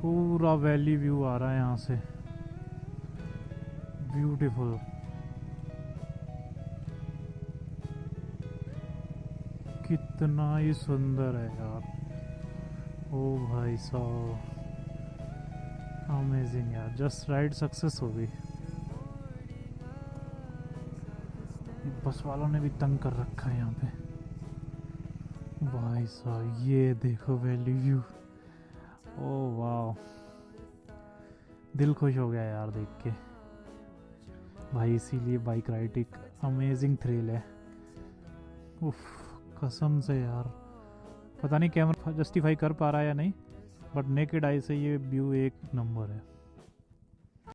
पूरा valley view आ रहा है यहाँ से, ब्यूटीफुल। कितना ही सुंदर है यार, ओ भाई साहब, अमेजिंग यार। जस्ट राइड सक्सेस हो गई। बस वालों ने भी तंग कर रखा है यहाँ पे। भाई साहब ये देखो वैली व्यू, ओ वाह, दिल खुश हो गया यार देख के भाई। इसीलिए बाइक राइड एक अमेजिंग थ्रिल है। उफ, कसम से यार, पता नहीं कैमरा जस्टिफाई कर पा रहा है या नहीं, बट नेकेड आई से ये व्यू एक नंबर है।